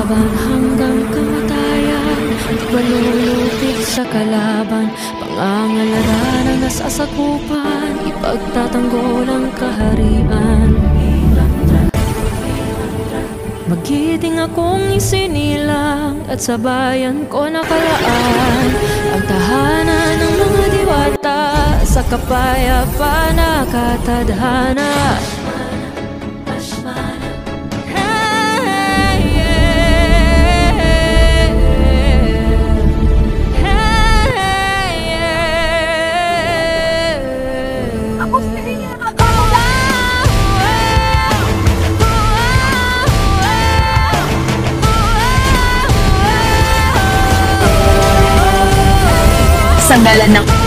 laban hanggang kamatayan. Di malulupig sa kalaban, pangangalaga na nasasakupan, ipagtatanggol ang kaharian. Magiting akong isinilang at sa bayan ko nakalaan ang tahanan ng mga diwata, sa kapayapaan nakatadhana. Sa ngalan ng